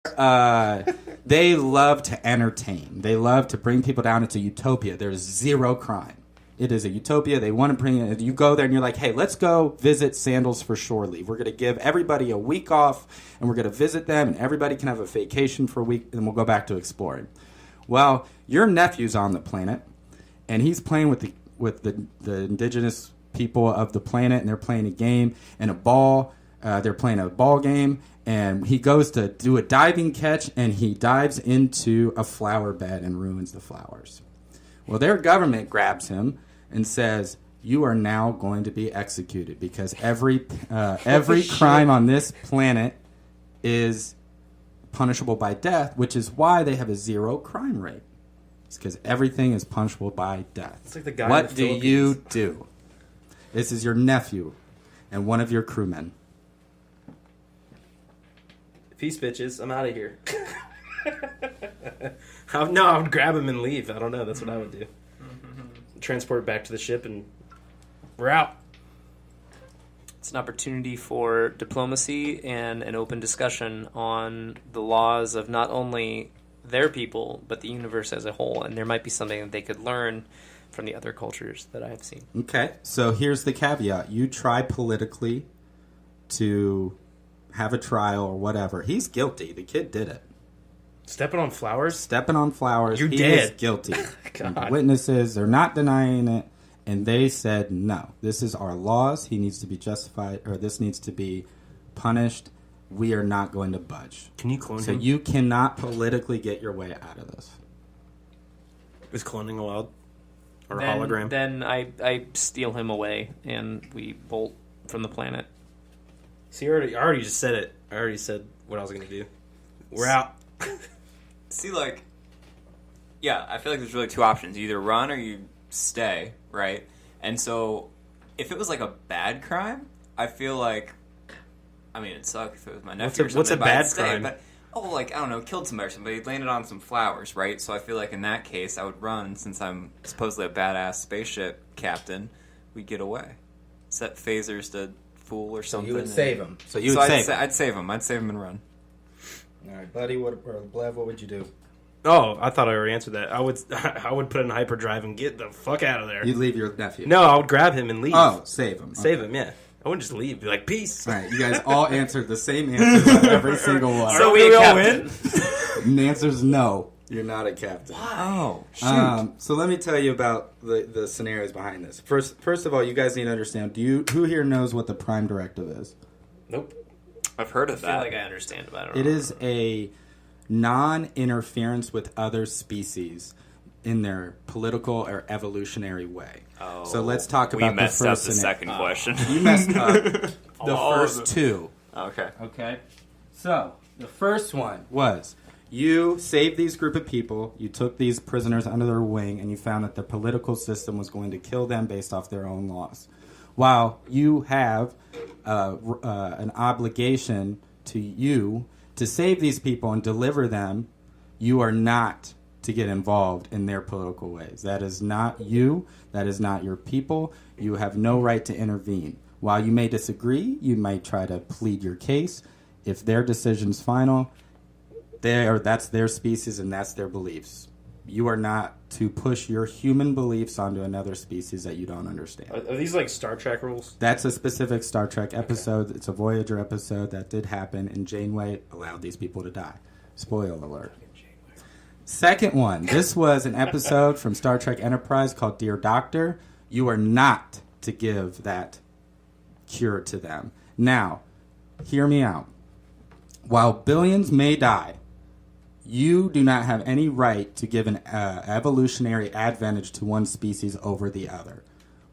They love to entertain. They love to bring people down into utopia. There's zero crime. It is a utopia. They want to bring it. You go there and you're like, hey, let's go visit Sandals for shore leave. We're going to give everybody a week off, and we're going to visit them, and everybody can have a vacation for a week, and we'll go back to exploring. Well, your nephew's on the planet, and he's playing with the indigenous people of the planet, and they're playing a game and a ball. They're playing a ball game, and he goes to do a diving catch, and he dives into a flower bed and ruins the flowers. Well, their government grabs him and says, you are now going to be executed because every crime on this planet is punishable by death, which is why they have a zero crime rate. It's because everything is punishable by death. It's like the guy what do you do? This is your nephew and one of your crewmen. Peace, bitches. I'm out of here. I would grab him and leave. I don't know. That's what I would do. Transport back to the ship, and we're out. It's an opportunity for diplomacy and an open discussion on the laws of not only their people, but the universe as a whole. And there might be something that they could learn from the other cultures that I have seen. Okay, so here's the caveat. You try politically to have a trial or whatever. He's guilty. The kid did it. Stepping on flowers? Stepping on flowers. You're he dead. Is guilty. The witnesses, they're not denying it, and they said, no, this is our laws. He needs to be justified, or this needs to be punished. We are not going to budge. Can you clone him? So you cannot politically get your way out of this. Is cloning allowed? Or a hologram? Then I steal him away, and we bolt from the planet. See, I already just said it. I already said what I was going to do. We're out. See, yeah, I feel like there's really two options. You either run or you stay, right? And so, if it was like a bad crime, I feel like, I mean, it'd suck if it was my nephew or something. What's a but I'd bad stay, crime? But, I don't know, killed somebody or somebody, landed on some flowers, right? So I feel like in that case, I would run, since I'm supposedly a badass spaceship captain, we'd get away. Set phasers to fool or something. So you would save him. I'd save him. I'd save him and run. All right, buddy, Blev, what would you do? Oh, I thought I already answered that. I would put it in hyperdrive and get the fuck out of there. You'd leave your nephew. No, I would grab him and leave. Oh, save him. Save him, yeah. I wouldn't just leave. Be like, peace. All right, you guys all answered the same answers on every single one. So we all win? And the answer's no. You're not a captain. Oh, shoot. So let me tell you about the scenarios behind this. First of all, you guys need to understand, who here knows what the Prime Directive is? Nope. I've heard of I feel that. like I understand about it. It is a non-interference with other species in their political or evolutionary way. Oh, so let's talk about the first We messed up the scenario. second question. You messed up the first two. Okay. Okay. So, the first one was you saved these group of people, you took these prisoners under their wing, and you found that the political system was going to kill them based off their own laws. While you have an obligation to save these people and deliver them, you are not to get involved in their political ways. That is not you. That is not your people. You have no right to intervene. While you may disagree, you might try to plead your case. If their decision's final, that's their species and that's their beliefs. You are not to push your human beliefs onto another species that you don't understand. Are these like Star Trek rules? That's a specific Star Trek episode. Okay. It's a Voyager episode that did happen, and Janeway allowed these people to die. Spoiler alert. Second one. This was an episode from Star Trek Enterprise called Dear Doctor. You are not to give that cure to them. Now, hear me out. While billions may die, you do not have any right to give an evolutionary advantage to one species over the other.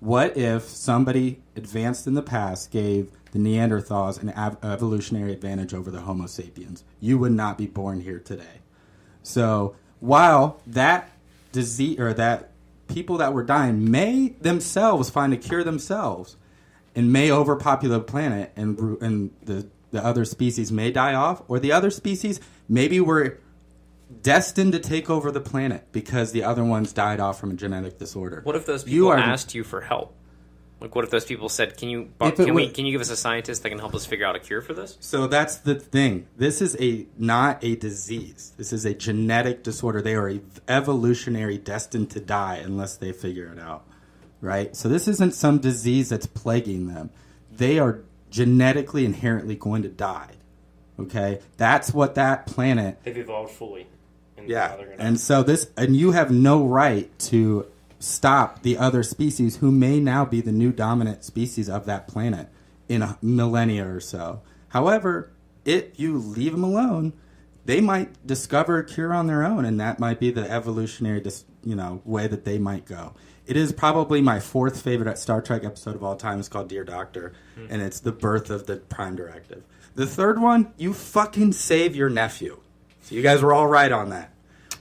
What if somebody advanced in the past gave the Neanderthals an evolutionary advantage over the Homo sapiens? You would not be born here today. So while that disease or that people that were dying may themselves find a cure themselves and may overpopulate the planet and the other species may die off, or the other species maybe were destined to take over the planet because the other ones died off from a genetic disorder. What if those people asked you for help? Like, what if those people said, "Can you give us a scientist that can help us figure out a cure for this?" So that's the thing. This is not a disease. This is a genetic disorder. They are evolutionary destined to die unless they figure it out, right? So this isn't some disease that's plaguing them. They are genetically inherently going to die. Okay, that's what that planet. They've evolved fully. And Yeah, and so you have no right to stop the other species who may now be the new dominant species of that planet in a millennia or so. However, if you leave them alone, they might discover a cure on their own, and that might be the evolutionary, way that they might go. It is probably my fourth favorite Star Trek episode of all time. It's called Dear Doctor, and it's the birth of the Prime Directive. The third one, you fucking save your nephew. So you guys were all right on that.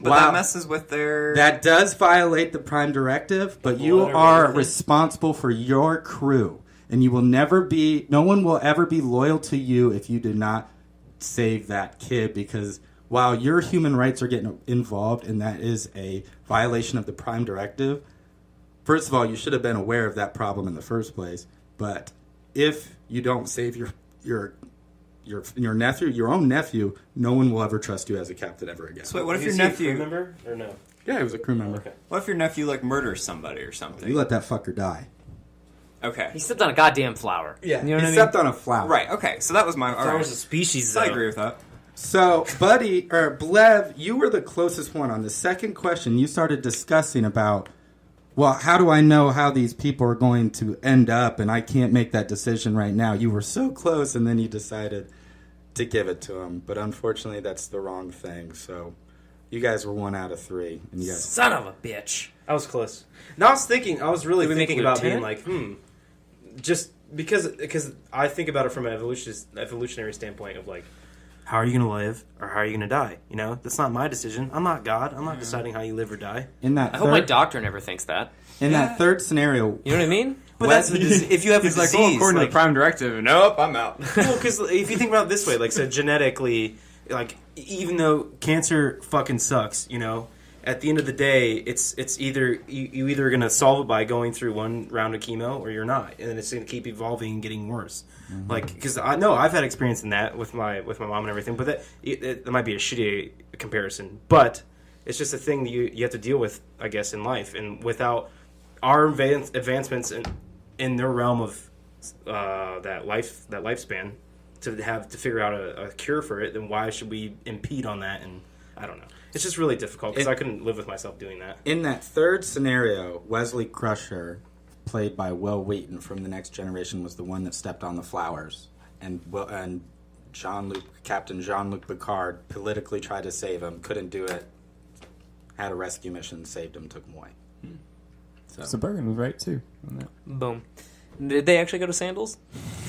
But that messes with their... That does violate the Prime Directive, but you are responsible for your crew. And you will never be... No one will ever be loyal to you if you do not save that kid, because while your human rights are getting involved, and that is a violation of the Prime Directive, first of all, you should have been aware of that problem in the first place. But if you don't save your nephew, your own nephew, no one will ever trust you as a captain ever again. So wait, what if your nephew... a crew member or no? Yeah, he was a crew member. Okay. What if your nephew, murders somebody or something? You let that fucker die. Okay. He stepped on a goddamn flower. Yeah, you know what I mean? stepped on a flower. Right, okay, so that was my... Flower's a species, though. I agree with that. So, Blev, you were the closest one. On the second question, you started discussing about, well, how do I know how these people are going to end up, and I can't make that decision right now. You were so close, and then you decided to give it to them. But unfortunately, that's the wrong thing. So, you guys were 1 out of 3. And you guys... Son of a bitch. I was close. No, I was really thinking about being like, just because I think about it from an evolutionary standpoint of like, how are you going to live or how are you going to die? You know, that's not my decision. I'm not God. I'm not deciding how you live or die. I hope my doctor never thinks that. In that third scenario... You know what I mean? But that's the if you have a disease... according to the Prime Directive, nope, I'm out. Well, because if you think about it this way, like, so genetically, like, even though cancer fucking sucks, you know, at the end of the day, it's either... You either are going to solve it by going through one round of chemo or you're not. And then it's going to keep evolving and getting worse. Mm-hmm. Like, because I know I've had experience in that with my mom and everything, but that might be a shitty comparison. But it's just a thing that you have to deal with, I guess, in life. And without our advancements in their realm of that lifespan to figure out a cure for it, then why should we impede on that? And I don't know. It's just really difficult because I couldn't live with myself doing that. In that third scenario, Wesley Crusher, played by Will Wheaton from The Next Generation, was the one that stepped on the flowers, and Captain Jean-Luc Picard politically tried to save him, couldn't do it, had a rescue mission, saved him, took him away. So Bergen was right too on that. Boom. Did they actually go to Sandals?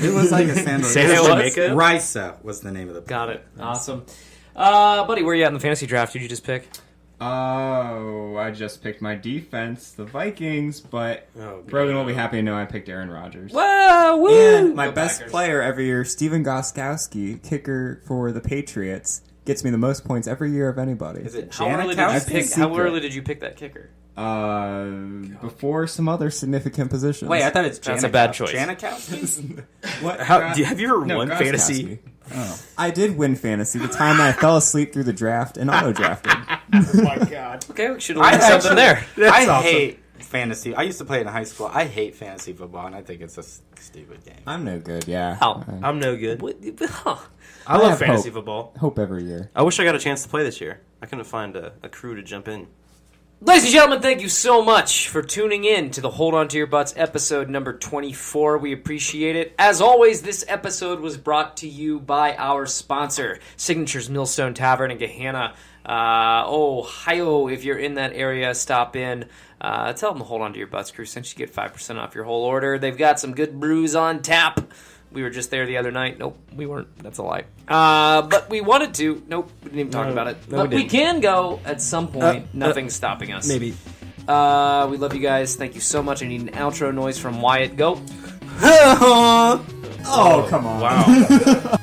It was like a Sandals. Risa was the name of the planet. Got it. Awesome. Buddy, where are you at in the fantasy draft? Who'd you just pick? Oh, I just picked my defense, the Vikings, but Brogan will be happy to know I picked Aaron Rodgers. Whoa, woo! And my best player every year, Steven Gostkowski, kicker for the Patriots, gets me the most points every year of anybody. Is it How early did you pick that kicker? Before some other significant positions. Wait, I thought it's That's a bad choice. Janikowski? What? Have you ever won Gostkowski. fantasy? Oh. I did win fantasy the time I fell asleep through the draft and auto-drafted. Oh my god. Okay, we should have learned something there. That's I awesome. hate fantasy. I used to play it in high school. I hate fantasy football, and I think it's a stupid game. I'm no good, yeah. Oh. I'm no good. Huh. I love have fantasy hope. football. Hope every year. I wish I got a chance to play this year. I couldn't find a crew to jump in. Ladies and gentlemen, thank you so much for tuning in to the Hold On to Your Butts episode number 24. We appreciate it. As always, this episode was brought to you by our sponsor, Signature's Millstone Tavern in Gahanna, Ohio. If you're in that area, stop in. Tell them the Hold On to Your Butts crew sent you get 5% off your whole order. They've got some good brews on tap. We were just there the other night. Nope, we weren't. That's a lie. But we wanted to. Nope, we didn't even talk about it. No, but we can go at some point. Nothing's stopping us. Maybe. We love you guys. Thank you so much. I need an outro noise from Wyatt. Go. Oh, come on. Wow.